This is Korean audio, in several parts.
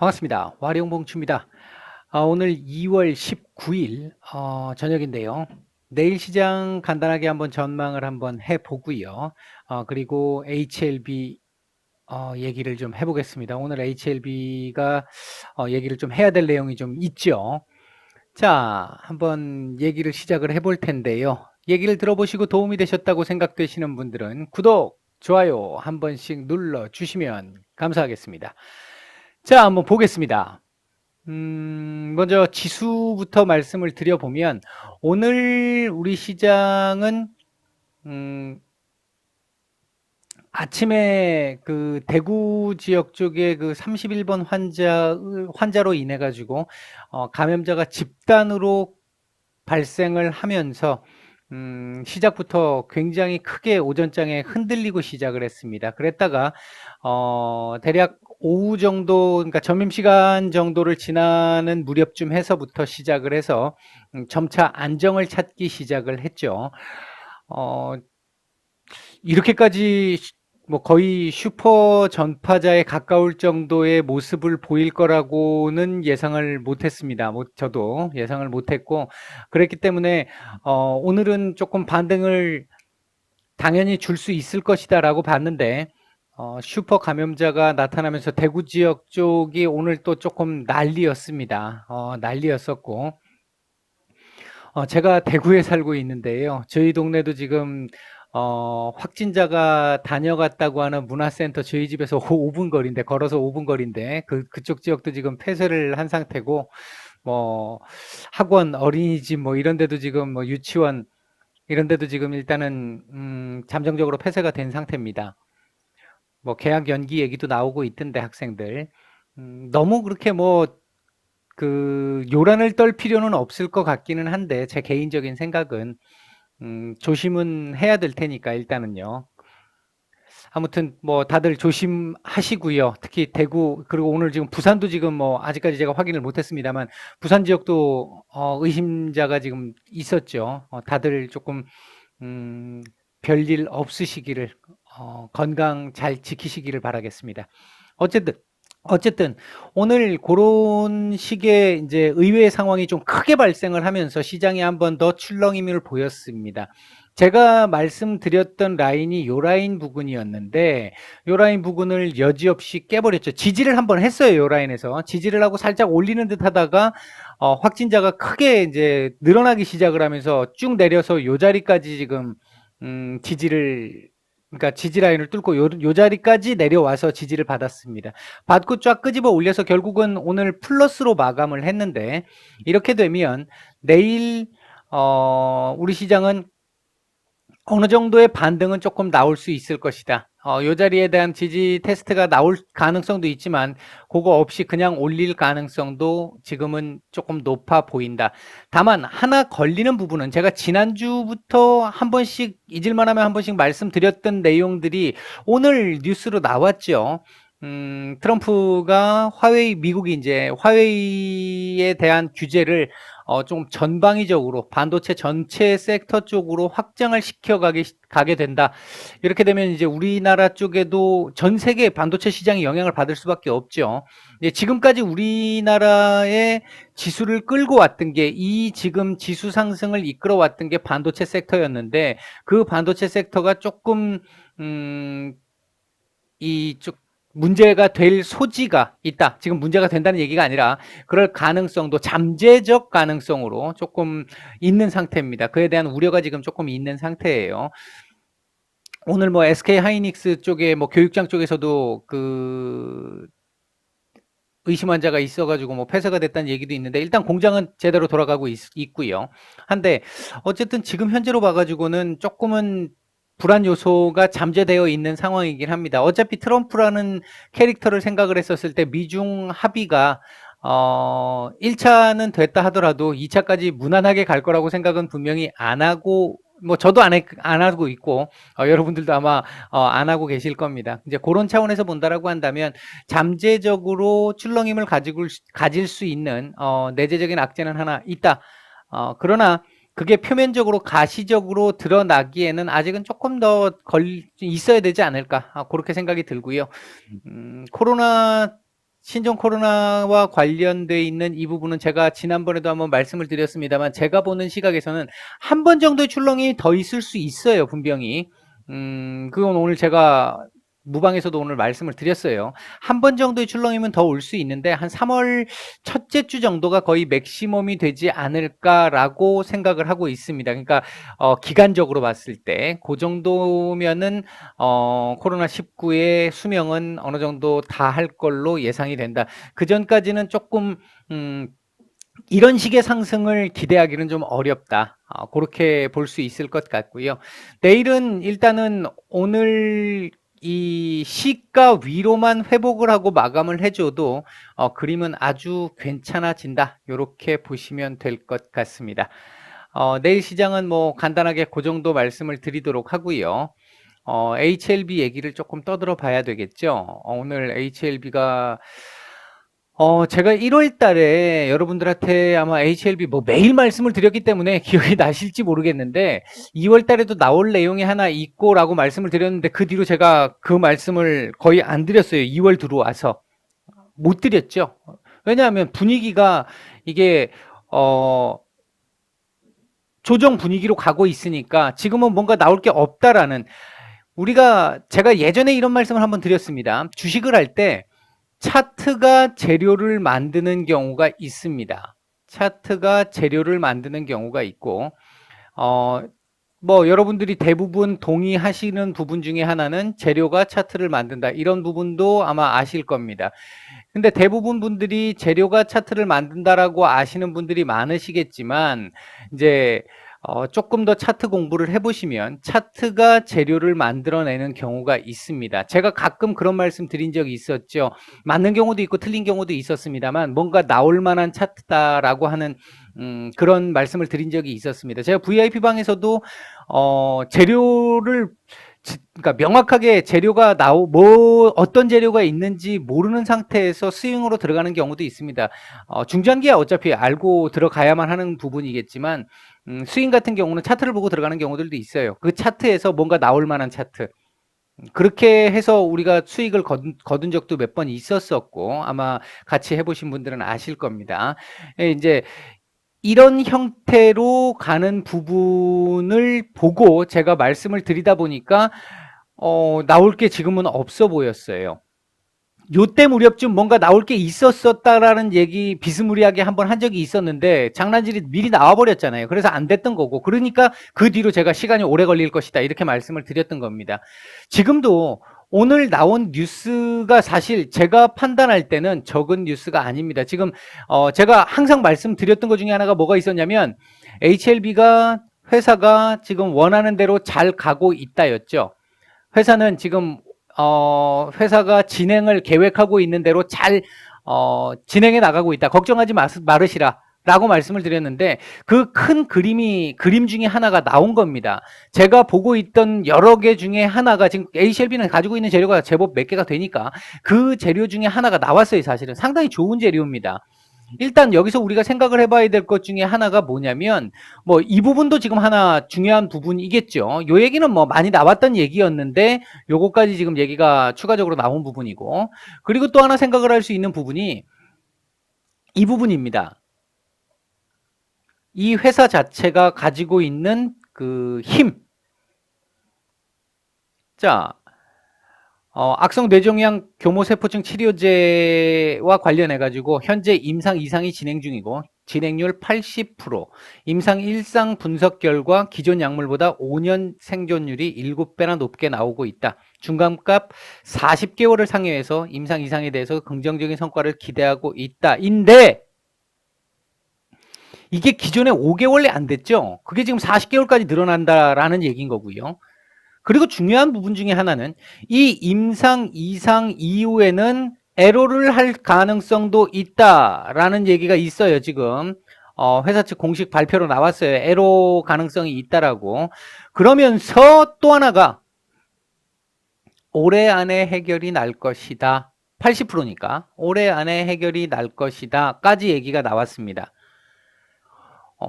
반갑습니다. 와룡봉추입니다. 오늘 2월 19일 저녁인데요. 내일 시장 간단하게 한번 전망을 한번 해보고요. 그리고 HLB 얘기를 좀 해보겠습니다. 오늘 HLB가 얘기를 좀 해야 될 내용이 좀 있죠. 자, 한번 얘기를 시작을 해볼 텐데요. 얘기를 들어보시고 도움이 되셨다고 생각되시는 분들은 구독, 좋아요 한 번씩 눌러주시면 감사하겠습니다. 자, 한번 보겠습니다. 먼저 지수부터 말씀을 드려보면 오늘 우리 시장은 아침에 그 대구 지역 쪽에 그 31번 환자로 인해 가지고 감염자가 집단으로 발생을 하면서 시작부터 굉장히 크게 오전장에 흔들리고 시작을 했습니다. 그랬다가 대략 오후 정도, 그러니까 점심시간 정도를 지나는 무렵쯤 해서부터 시작을 해서 점차 안정을 찾기 시작을 했죠. 이렇게까지 뭐 거의 슈퍼 전파자에 가까울 정도의 모습을 보일 거라고는 예상을 못했습니다. 저도 예상을 못했고, 그랬기 때문에 오늘은 조금 반등을 당연히 줄 수 있을 것이다라고 봤는데, 슈퍼 감염자가 나타나면서 대구 지역 쪽이 오늘 또 조금 난리였습니다. 난리였었고, 제가 대구에 살고 있는데요. 저희 동네도 지금 확진자가 다녀갔다고 하는 문화센터 저희 집에서 5분 거리인데, 걸어서 5분 거리인데, 그쪽 지역도 지금 폐쇄를 한 상태고, 뭐 학원, 어린이집 뭐 이런 데도 지금 뭐 유치원 이런 데도 지금 일단은 잠정적으로 폐쇄가 된 상태입니다. 뭐 개학 연기 얘기도 나오고 있던데 학생들 너무 그렇게 뭐 그 요란을 떨 필요는 없을 것 같기는 한데 제 개인적인 생각은 조심은 해야 될 테니까 일단은요. 아무튼 뭐 다들 조심하시고요. 특히 대구 그리고 오늘 지금 부산도 지금 뭐 아직까지 제가 확인을 못했습니다만 부산 지역도 의심자가 지금 있었죠. 다들 조금 별일 없으시기를 건강 잘 지키시기를 바라겠습니다. 어쨌든 오늘 그런 식의 이제 의외의 상황이 좀 크게 발생을 하면서 시장이 한 번 더 출렁임을 보였습니다. 제가 말씀드렸던 라인이 요 라인 부근이었는데 요 라인 부근을 여지없이 깨버렸죠. 지지를 한번 했어요. 요 라인에서 지지를 하고 살짝 올리는 듯 하다가 확진자가 크게 이제 늘어나기 시작을 하면서 쭉 내려서 요 자리까지 지금 그러니까 지지 라인을 뚫고 요 자리까지 내려와서 지지를 받았습니다. 받고 쫙 끄집어 올려서 결국은 오늘 플러스로 마감을 했는데 이렇게 되면 내일 우리 시장은 어느 정도의 반등은 조금 나올 수 있을 것이다. 요 자리에 대한 지지 테스트가 나올 가능성도 있지만 그거 없이 그냥 올릴 가능성도 지금은 조금 높아 보인다. 다만 하나 걸리는 부분은 제가 지난주부터 한 번씩 잊을만 하면 한 번씩 말씀드렸던 내용들이 오늘 뉴스로 나왔죠. 트럼프가 미국이 이제 화웨이에 대한 규제를 좀 전방위적으로 반도체 전체 섹터 쪽으로 확장을 가게 된다. 이렇게 되면 이제 우리나라 쪽에도 전 세계 반도체 시장이 영향을 받을 수밖에 없죠. 지금까지 우리나라의 지수를 끌고 왔던 게 이 지금 지수 상승을 이끌어 왔던 게 반도체 섹터였는데 그 반도체 섹터가 조금 이쪽 문제가 될 소지가 있다. 지금 문제가 된다는 얘기가 아니라 그럴 가능성도 잠재적 가능성으로 조금 있는 상태입니다. 그에 대한 우려가 지금 조금 있는 상태예요. 오늘 뭐 SK 하이닉스 쪽에 뭐 교육장 쪽에서도 그 의심 환자가 있어가지고 뭐 폐쇄가 됐다는 얘기도 있는데 일단 공장은 제대로 돌아가고 있고요. 한데 어쨌든 지금 현재로 봐가지고는 조금은 불안 요소가 잠재되어 있는 상황이긴 합니다. 어차피 트럼프라는 캐릭터를 생각을 했었을 때 미중 합의가 1차는 됐다 하더라도 2차까지 무난하게 갈 거라고 생각은 분명히 안 하고 뭐 저도 안 하고 있고 여러분들도 아마 안 하고 계실 겁니다. 이제 그런 차원에서 본다라고 한다면 잠재적으로 출렁임을 가질 수 있는 내재적인 악재는 하나 있다. 그러나 그게 표면적으로 가시적으로 드러나기에는 아직은 조금 더 있어야 되지 않을까 그렇게 생각이 들고요. 코로나 신종 코로나와 관련돼 있는 이 부분은 제가 지난번에도 한번 말씀을 드렸습니다만, 제가 보는 시각에서는 한 번 정도의 출렁이 더 있을 수 있어요, 분명히. 그건 오늘 제가 무방에서도 오늘 말씀을 드렸어요. 한 번 정도의 출렁이면 더 올 수 있는데, 한 3월 첫째 주 정도가 거의 맥시멈이 되지 않을까라고 생각을 하고 있습니다. 그러니까 기간적으로 봤을 때 그 정도면은 코로나19의 수명은 어느 정도 다 할 걸로 예상이 된다. 그 전까지는 조금 이런 식의 상승을 기대하기는 좀 어렵다. 그렇게 볼 수 있을 것 같고요. 내일은 일단은 오늘 이 시가 위로만 회복을 하고 마감을 해줘도 그림은 아주 괜찮아진다. 이렇게 보시면 될 것 같습니다. 내일 시장은 뭐 간단하게 그 정도 말씀을 드리도록 하고요. HLB 얘기를 조금 떠들어 봐야 되겠죠. 오늘 HLB가 제가 1월 달에 여러분들한테 아마 HLB 뭐 매일 말씀을 드렸기 때문에 기억이 나실지 모르겠는데, 2월 달에도 나올 내용이 하나 있고라고 말씀을 드렸는데, 그 뒤로 제가 그 말씀을 거의 안 드렸어요. 2월 들어와서 못 드렸죠. 왜냐하면 분위기가 이게 조정 분위기로 가고 있으니까 지금은 뭔가 나올 게 없다라는, 제가 예전에 이런 말씀을 한번 드렸습니다. 주식을 할 때 차트가 재료를 만드는 경우가 있습니다. 차트가 재료를 만드는 경우가 있고, 뭐 여러분들이 대부분 동의하시는 부분 중에 하나는 재료가 차트를 만든다, 이런 부분도 아마 아실 겁니다. 근데 대부분 분들이 재료가 차트를 만든다라고 아시는 분들이 많으시겠지만, 이제 조금 더 차트 공부를 해보시면 차트가 재료를 만들어내는 경우가 있습니다. 제가 가끔 그런 말씀 드린 적이 있었죠. 맞는 경우도 있고 틀린 경우도 있었습니다만, 뭔가 나올 만한 차트다라고 하는 그런 말씀을 드린 적이 있었습니다. 제가 VIP방에서도 재료를, 그러니까 명확하게 재료가 어떤 재료가 있는지 모르는 상태에서 스윙으로 들어가는 경우도 있습니다. 중장기야 어차피 알고 들어가야만 하는 부분이겠지만, 스윙 같은 경우는 차트를 보고 들어가는 경우들도 있어요. 그 차트에서 뭔가 나올 만한 차트. 그렇게 해서 우리가 수익을 거둔 적도 몇 번 있었었고, 아마 같이 해보신 분들은 아실 겁니다. 이제 이런 형태로 가는 부분을 보고 제가 말씀을 드리다 보니까 나올 게 지금은 없어 보였어요. 요때 무렵쯤 뭔가 나올 게 있었다라는 얘기 비스무리하게 한번 한 적이 있었는데, 장난질이 미리 나와버렸잖아요. 그래서 안 됐던 거고, 그러니까 그 뒤로 제가 시간이 오래 걸릴 것이다, 이렇게 말씀을 드렸던 겁니다. 지금도 오늘 나온 뉴스가 사실 제가 판단할 때는 적은 뉴스가 아닙니다. 지금 제가 항상 말씀드렸던 것 중에 하나가 뭐가 있었냐면, HLB가 회사가 지금 원하는 대로 잘 가고 있다였죠. 회사는 지금 회사가 진행을 계획하고 있는 대로 잘 진행해 나가고 있다. 걱정하지 말으시라 라고 말씀을 드렸는데, 그 큰 그림 중에 하나가 나온 겁니다. 제가 보고 있던 여러 개 중에 하나가, 지금 HLB는 가지고 있는 재료가 제법 몇 개가 되니까 그 재료 중에 하나가 나왔어요. 사실은 상당히 좋은 재료입니다. 일단 여기서 우리가 생각을 해봐야 될 것 중에 하나가 뭐냐면, 뭐 이 부분도 지금 하나 중요한 부분이겠죠. 요 얘기는 뭐 많이 나왔던 얘기였는데 요거까지 지금 얘기가 추가적으로 나온 부분이고, 그리고 또 하나 생각을 할 수 있는 부분이 이 부분입니다. 이 회사 자체가 가지고 있는 그 힘. 자, 악성 뇌종양 교모세포증 치료제와 관련해 가지고 현재 임상 2상이 진행 중이고, 진행률 80%, 임상 1상 분석 결과 기존 약물보다 5년 생존율이 7배나 높게 나오고 있다. 중간값 40개월을 상회해서 임상 2상에 대해서 긍정적인 성과를 기대하고 있다. 인데 이게 기존에 5개월이 안 됐죠. 그게 지금 40개월까지 늘어난다라는 얘기인 거고요. 그리고 중요한 부분 중에 하나는 이 임상 2상 이후에는 에러를 할 가능성도 있다라는 얘기가 있어요. 지금 회사 측 공식 발표로 나왔어요. 에러 가능성이 있다라고. 그러면서 또 하나가 올해 안에 해결이 날 것이다. 80%니까 올해 안에 해결이 날 것이다 까지 얘기가 나왔습니다.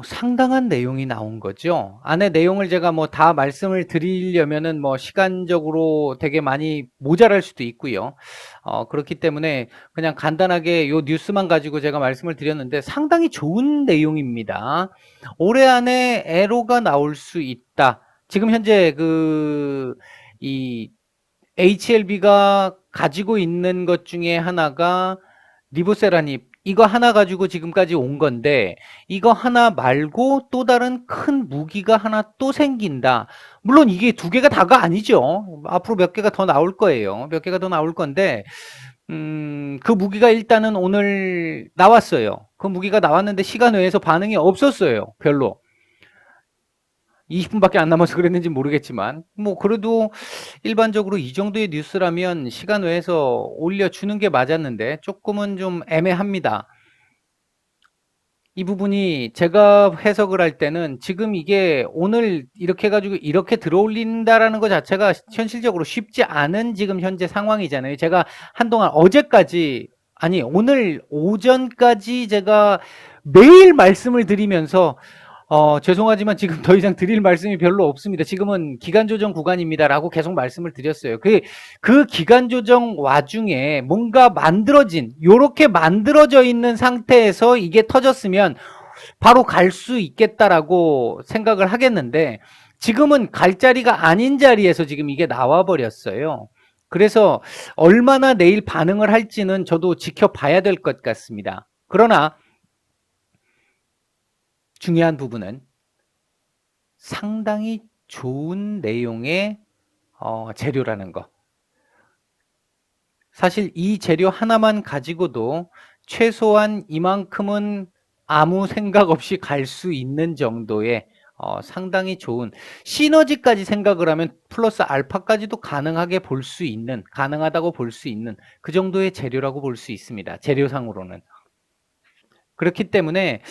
상당한 내용이 나온 거죠. 안에 내용을 제가 뭐 다 말씀을 드리려면은 뭐 시간적으로 되게 많이 모자랄 수도 있고요. 그렇기 때문에 그냥 간단하게 요 뉴스만 가지고 제가 말씀을 드렸는데 상당히 좋은 내용입니다. 올해 안에 애로가 나올 수 있다. 지금 현재 이 HLB가 가지고 있는 것 중에 하나가 리보세라닙 이거 하나 가지고 지금까지 온 건데 이거 하나 말고 또 다른 큰 무기가 하나 또 생긴다. 물론 이게 두 개가 다가 아니죠. 앞으로 몇 개가 더 나올 거예요. 몇 개가 더 나올 건데 그 무기가 일단은 오늘 나왔어요. 그 무기가 나왔는데 시간 외에서 반응이 없었어요. 별로. 20분밖에 안 남아서 그랬는지 모르겠지만 뭐 그래도 일반적으로 이 정도의 뉴스라면 시간 외에서 올려주는 게 맞았는데 조금은 좀 애매합니다. 이 부분이 제가 해석을 할 때는 지금 이게 오늘 이렇게 해가지고 이렇게 들어올린다라는 것 자체가 현실적으로 쉽지 않은 지금 현재 상황이잖아요. 제가 한동안 어제까지 아니 오늘 오전까지 제가 매일 말씀을 드리면서 죄송하지만 지금 더 이상 드릴 말씀이 별로 없습니다. 지금은 기간 조정 구간입니다라고 계속 말씀을 드렸어요. 그 기간 조정 와중에 뭔가 요렇게 만들어져 있는 상태에서 이게 터졌으면 바로 갈 수 있겠다라고 생각을 하겠는데 지금은 갈 자리가 아닌 자리에서 지금 이게 나와 버렸어요. 그래서 얼마나 내일 반응을 할지는 저도 지켜봐야 될 것 같습니다. 그러나 중요한 부분은 상당히 좋은 내용의 재료라는 거. 사실 이 재료 하나만 가지고도 최소한 이만큼은 아무 생각 없이 갈 수 있는 정도의 상당히 좋은 시너지까지 생각을 하면 플러스 알파까지도 가능하다고 볼 수 있는 그 정도의 재료라고 볼 수 있습니다. 재료상으로는. 그렇기 때문에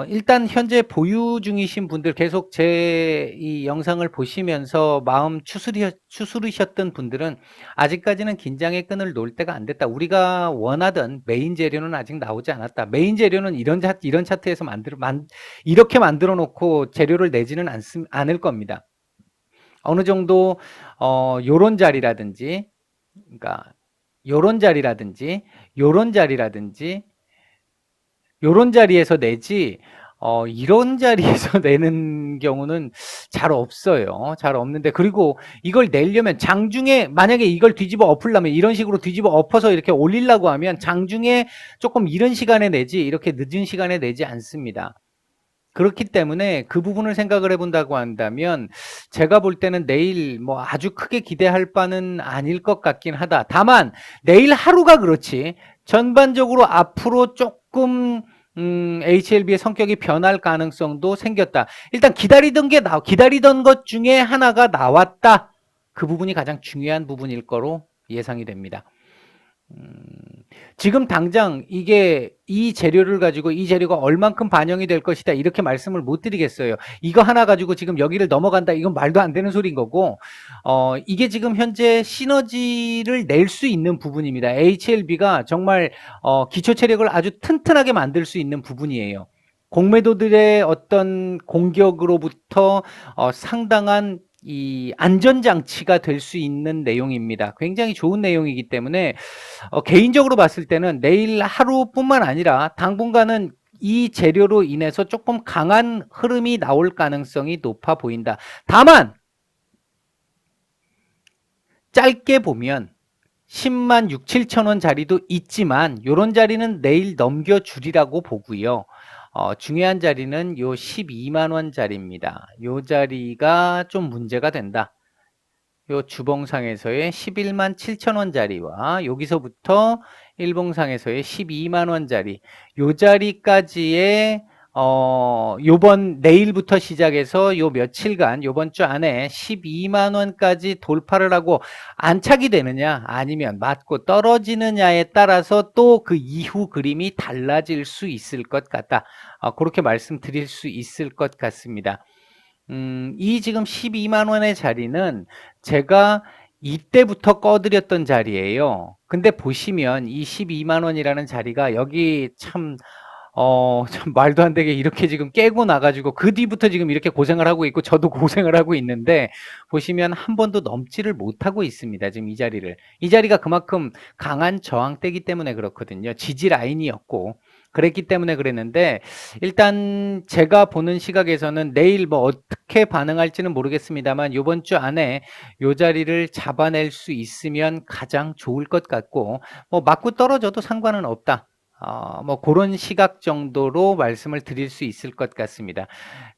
일단 현재 보유 중이신 분들 계속 제 이 영상을 보시면서 마음 추스르셨던 분들은 아직까지는 긴장의 끈을 놓을 때가 안 됐다. 우리가 원하던 메인 재료는 아직 나오지 않았다. 메인 재료는 이런 차트에서 이렇게 만들어 놓고 재료를 내지는 않을 겁니다. 어느 정도 요런 자리라든지 그러니까 요런 자리라든지 요런 자리라든지 요런 자리에서 내지 이런 자리에서 내는 경우는 잘 없어요. 잘 없는데 그리고 이걸 내려면 장중에 만약에 이걸 뒤집어 엎으려면 이런 식으로 뒤집어 엎어서 이렇게 올리려고 하면 장중에 조금 이른 시간에 내지 이렇게 늦은 시간에 내지 않습니다. 그렇기 때문에 그 부분을 생각을 해본다고 한다면 제가 볼 때는 내일 뭐 아주 크게 기대할 바는 아닐 것 같긴 하다. 다만 내일 하루가 그렇지 전반적으로 앞으로 조금 HLB의 성격이 변할 가능성도 생겼다. 일단 기다리던 것 중에 하나가 나왔다. 그 부분이 가장 중요한 부분일 거로 예상이 됩니다. 지금 당장 이 재료를 가지고 이 재료가 얼만큼 반영이 될 것이다 이렇게 말씀을 못 드리겠어요. 이거 하나 가지고 지금 여기를 넘어간다 이건 말도 안 되는 소리인 거고 이게 지금 현재 시너지를 낼 수 있는 부분입니다. HLB가 정말 기초 체력을 아주 튼튼하게 만들 수 있는 부분이에요. 공매도들의 어떤 공격으로부터 상당한 이 안전장치가 될 수 있는 내용입니다. 굉장히 좋은 내용이기 때문에 개인적으로 봤을 때는 내일 하루뿐만 아니라 당분간은 이 재료로 인해서 조금 강한 흐름이 나올 가능성이 높아 보인다. 다만 짧게 보면 10만 6, 7천 원 자리도 있지만 이런 자리는 내일 넘겨주리라고 보고요. 중요한 자리는 요 12만 원 자리입니다. 요 자리가 좀 문제가 된다. 요 주봉상에서의 11만 7천 원짜리와 여기서부터 일봉상에서의 12만 원짜리 요 자리까지의 요번 내일부터 시작해서 요 며칠간 요번 주 안에 12만 원까지 돌파를 하고 안착이 되느냐 아니면 맞고 떨어지느냐에 따라서 또 그 이후 그림이 달라질 수 있을 것 같다. 그렇게 말씀드릴 수 있을 것 같습니다. 이 지금 12만 원의 자리는 제가 이때부터 꺼드렸던 자리예요. 근데 보시면 이 12만 원이라는 자리가 여기 참 참 말도 안 되게 이렇게 지금 깨고 나가지고 그 뒤부터 지금 이렇게 고생을 하고 있고 저도 고생을 하고 있는데 보시면 한 번도 넘지를 못하고 있습니다. 지금 이 자리를. 이 자리가 그만큼 강한 저항대기 때문에 그렇거든요. 지지 라인이었고 그랬기 때문에 그랬는데 일단 제가 보는 시각에서는 내일 뭐 어떻게 반응할지는 모르겠습니다만 이번 주 안에 이 자리를 잡아낼 수 있으면 가장 좋을 것 같고 뭐 맞고 떨어져도 상관은 없다. 뭐 그런 시각 정도로 말씀을 드릴 수 있을 것 같습니다.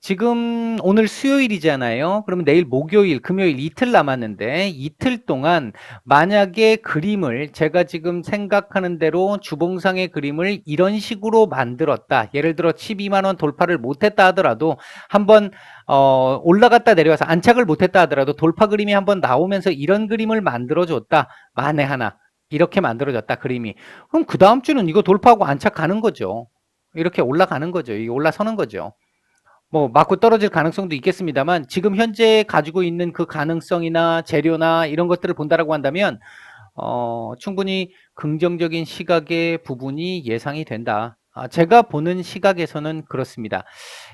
지금 오늘 수요일이잖아요. 그러면 내일 목요일, 금요일 이틀 남았는데 이틀 동안 만약에 그림을 제가 지금 생각하는 대로 주봉상의 그림을 이런 식으로 만들었다. 예를 들어 12만 원 돌파를 못했다 하더라도 한번 올라갔다 내려와서 안착을 못했다 하더라도 돌파 그림이 한번 나오면서 이런 그림을 만들어줬다. 만에 하나. 이렇게 만들어졌다 그림이. 그럼 그 다음 주는 이거 돌파하고 안착 가는 거죠. 이렇게 올라가는 거죠. 이게 올라서는 거죠. 뭐 맞고 떨어질 가능성도 있겠습니다만 지금 현재 가지고 있는 그 가능성이나 재료나 이런 것들을 본다라고 한다면 충분히 긍정적인 시각의 부분이 예상이 된다. 제가 보는 시각에서는 그렇습니다.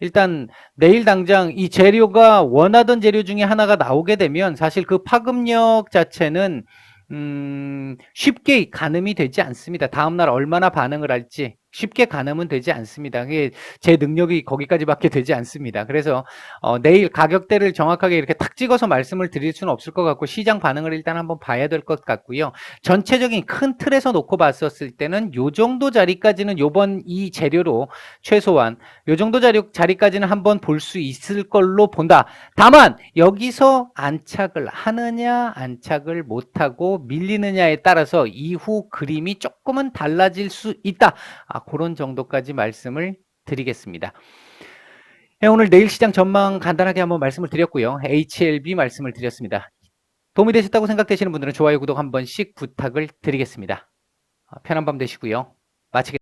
일단 내일 당장 이 재료가 원하던 재료 중에 하나가 나오게 되면 사실 그 파급력 자체는 쉽게 가늠이 되지 않습니다. 다음날 얼마나 반응을 할지 쉽게 가늠은 되지 않습니다. 그게 제 능력이 거기까지밖에 되지 않습니다. 그래서 내일 가격대를 정확하게 이렇게 탁 찍어서 말씀을 드릴 수는 없을 것 같고 시장 반응을 일단 한번 봐야 될 것 같고요. 전체적인 큰 틀에서 놓고 봤었을 때는 요 정도 자리까지는 요번 이 재료로 최소한 요 정도 자리까지는 한번 볼 수 있을 걸로 본다. 다만 여기서 안착을 하느냐 안착을 못하고 밀리느냐에 따라서 이후 그림이 조금은 달라질 수 있다. 그런 정도까지 말씀을 드리겠습니다. 오늘 내일 시장 전망 간단하게 한번 말씀을 드렸고요. HLB 말씀을 드렸습니다. 도움이 되셨다고 생각되시는 분들은 좋아요, 구독 한 번씩 부탁을 드리겠습니다. 편한 밤 되시고요. 마치겠습니다.